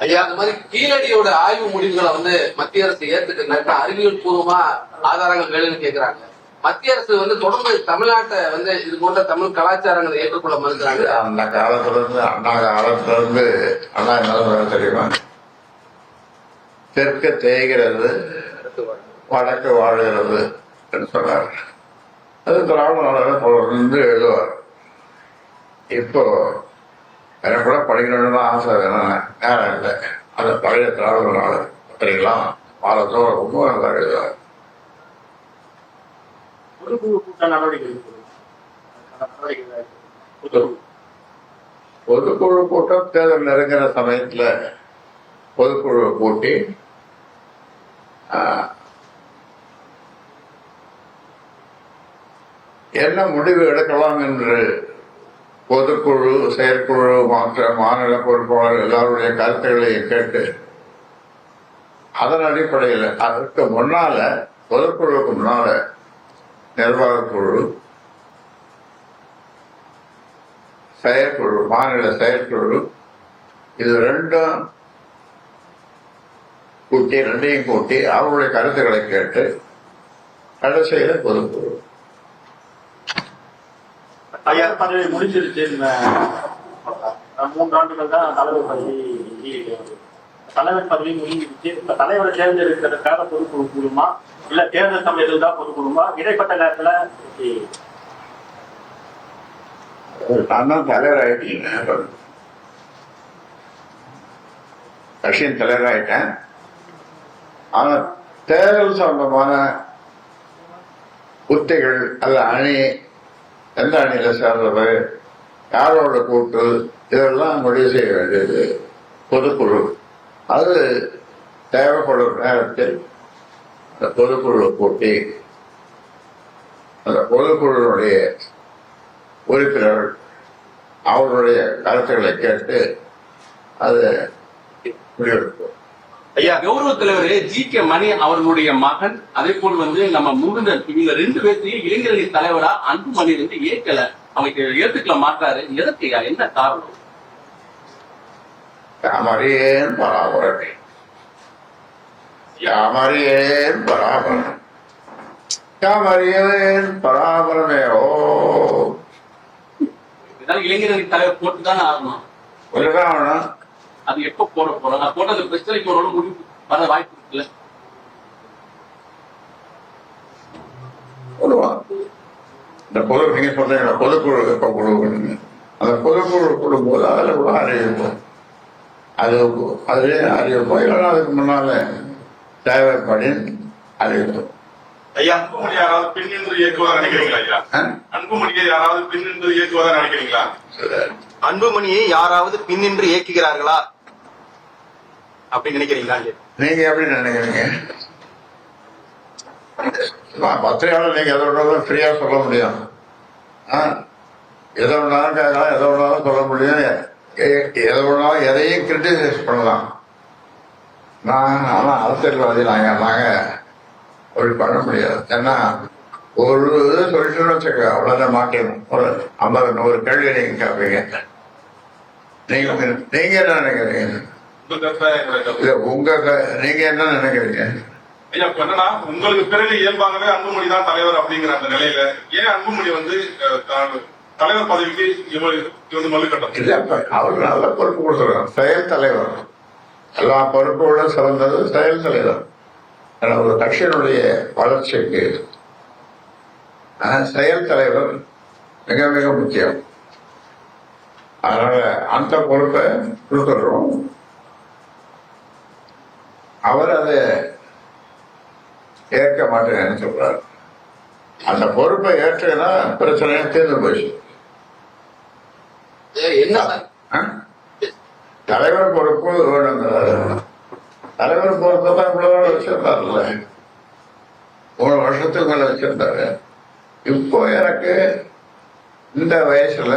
ஐயா, அந்த மாதிரி கீழடியோட ஆய்வு முடிவுகளை மத்திய அரசு ஏத்துக்கிட்டு அறிவியல் பூர்வமா ஆதாரங்கள் வேணும்னு கேக்குறாங்க. மத்திய அரசு தொடர்ந்து தமிழ்நாட்டை இது போன்ற தமிழ் கலாச்சாரங்களை ஏற்றுக்கொள்ள மறுக்கிறாங்க. அந்த காலத்துல இருந்து அண்ணா என்ன தெரியுமா, தெற்கு தேய்கிறது வடக்கு வாழ்கிறது என்று சொன்னார். அது திராவிட நாடகம் தொடர்ந்து எழுதுவார். இப்போ எனக்கு கூட படிக்கணும்னு ஆசை வேணும், நேரம் இல்லை. அந்த பழைய திராவிட நாடகம் பத்திரிகைலாம் பாலத்தோட ரொம்ப நல்லா எழுதுவார். பொதுக்குழு கூட்டம் தேர்தல் நெருங்கிற சமயத்துல பொதுக்குழு கூட்டி என்ன முடிவு எடுக்கலாம் என்று பொதுக்குழு, செயற்குழு, மாநில பொறுப்பாளர் எல்லாருடைய கருத்துக்களை கேட்டு அதன் அடிப்படையில் அதற்கு முன்னால பொதுக்குழுவுக்கு முன்னால நிர்வாகக்குழு, செயற்குழு, மாநில செயற்குழு, இது ரெண்டையும் கூட்டி அவருடைய கருத்துக்களை கேட்டு கடைசியில பொதுக்குழு. பதவி முடிஞ்சிருச்சு. 3 ஆண்டுகள் தான் தலைவர் பதவி முடிஞ்சிருச்சு. இப்ப தலைவரை தேர்ந்தெடுக்கிறதுக்காக பொதுக்குழு கூடுமா, இல்ல தேர்தல் சமயத்தில் தான் பொதுக்குழுமா? இடைப்பட்ட நேரத்துல நான் தான் தலைவர் ஆயிட்டேன், கட்சியின் தலைவர் ஆயிட்டேன். ஆனா தேர்தல் சம்பந்தமான உத்திகள் அல்ல, அணி எந்த அணியில சேர்ந்தது, யாரோட கூட்டு, இதெல்லாம் முடிவு செய்ய வேண்டியது பொதுக்குழு. அது தேவைப்படும் நேரத்தில் இந்த பொதுக்குழு கூட்டி அந்த பொதுக்குழுடைய உறுப்பினர்கள் அவருடைய கருத்துக்களை கேட்டு அது முடிவெடுக்கும். ஐயா, கௌரவ தலைவர் ஜி.கே. மணி அவர்களுடைய மகன், அதே போல் நம்ம முருகன், இவங்க 2 பேர்த்தையும் இளைஞரணி தலைவரா அன்புமணி ஏற்கல, அவங்க ஏத்துக்கல மாட்டாரு. எதற்கு, என்ன காரணம்? யாமறியேன் பராபரமே, யாமறியேன் பராபரம், யாமறியேன் பராபரமே. ஓ, இளைஞரணி தலைவர் போட்டுதானே ஆகணும். ஒருதான் ஆகணும். அது எப்ப போட போறோம்? போட்டது பிரச்சனைக்கு ஒரு முடிவு வர வாய்ப்பு இருக்குல்ல? இந்த பொது, நீங்க சொல்றீங்க பொதுக்குழு எப்ப கொடுக்கணுங்க, அந்த பொதுக்குழு கொடுக்கும்போது அதுல கூட அறிவிப்போம். அதுவே அறிவிப்போம், இல்லைன்னா அதுக்கு முன்னால தேவைப்படி அறிவிப்போம். ஐயா, அன்புமணி யாராவது பின்னின்று இயக்குவதா நினைக்கிறீங்களா? ஐயா, அன்புமணியை யாராவது பின்னின்று இயக்குவதா நினைக்கிறீங்களா? அன்புமணியை யாராவது பின்னின்று இயக்குகிறார்களா அப்படின்னு நினைக்கிறீங்களா? நீங்க எப்படி நினைக்கிறீங்க? பத்திரிகையாளர் நீங்க எதை வேணாலும் ஃப்ரீயா சொல்ல முடியும், எதை வேணாலும் கேட்கலாம், எதை வேணாலும் சொல்ல முடியும், எதை வேணாலும் எதையும் கிரிட்டிசைஸ் பண்ணலாம். ஆனா அரசியல்வாதி நாங்க அப்படி பண்ண முடியாது. ஏன்னா ஒரு இது சொல்லிட்டு வச்சுக்க, அவ்வளவுதான் மாட்டேன். ஒரு 50-100 கேள்வி நீங்க கேட்பீங்க. நீங்க என்ன நினைக்கிறீங்க? நீங்க என்ன நினைக்கிறீங்க? ஐயா, என்னன்னா உங்களுக்கு பிறகு இயல்பாகவே அன்புமணி தான் தலைவர் அப்படிங்கிற அந்த நிலையில ஏன் அன்புமணி தலைவர் பதவிக்கு மல்லுக்கட்டம் இல்ல, அவர் நல்ல பொறுப்பு கொடுத்துருக்காங்க. செயல் தலைவர், எல்லா பொறுப்போட சிறந்தது செயல் தலைவர். ஒரு கட்சியினுடைய வளர்ச்சிக்கு செயல் தலைவர் மிக மிக முக்கியம். அதனால அந்த பொறுப்பை கொடுத்துடுறோம். அவர் அதை ஏற்க மாட்டேன்னு சொல்றாரு. அந்த பொறுப்பை ஏற்றுனா பிரச்சனையை தீர்ந்து போச்சு. தலைவர் பொறுப்பு வேணுங்கிறாரு. தலைவர் பொறுப்பு தான் இவ்வளவு நாள் வச்சிருந்தாருல்ல, 3 வருஷத்துக்கு மேல வச்சிருந்தாரு. இப்போ எனக்கு இந்த வயசுல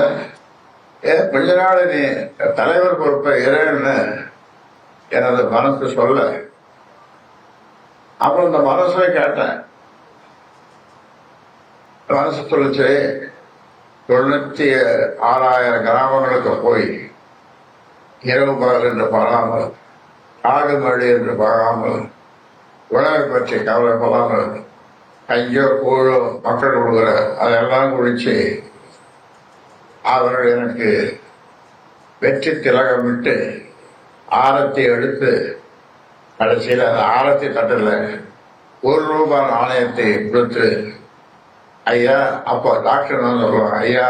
கொஞ்ச நாள் நீ தலைவர் பொறுப்பை இறைன்னு எனது மனசு சொல்ல, அப்புறம் இந்த மனசை கேட்டேன். மனசு சொல்லிச்சு, 96,000 கிராமங்களுக்கு போய் இரவு பகல் என்று பாராமல் காடு மழை என்று பார்க்காமல் உணவை பற்றி கவலைப்படாமல் கையோ கூழோ மக்கள் கொடுக்குற அதெல்லாம் குடிச்சு அவர்கள் எனக்கு வெற்றி திலகமிட்டு ஆரத்தி எடுத்து கடைசியில் அந்த ஆரத்தி தட்டில் ₹1 நாணயத்தை கொடுத்து, ஐயா, அப்போ டாக்டர் தான் சொல்லுவாங்க, ஐயா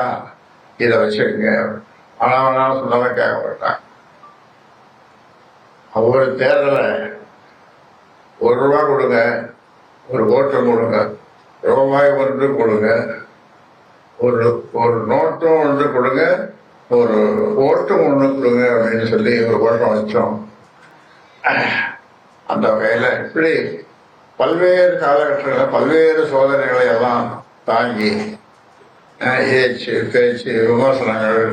இதை வச்சுக்கோங்க, ஆனால் சொன்னாலும் கேட்க மாட்டாங்க. ஒவ்வொரு தேர்தலில் ₹1 கொடுங்க, ஒரு ஓட்டு கொடுங்க, ரூபாய் 1 கொடுங்க, ஒரு நோட்டும் 1 கொடுங்க, ஒரு ஓட்டும் 1 கொடுங்க அப்படின்னு சொல்லி ஒரு ஓட்டம் வச்சோம். அந்த வகையில் இப்படி பல்வேறு காலகட்டங்களில் பல்வேறு சோதனைகளை எல்லாம் தாங்கி ஏச்சு பேச்சு விமர்சனங்கள்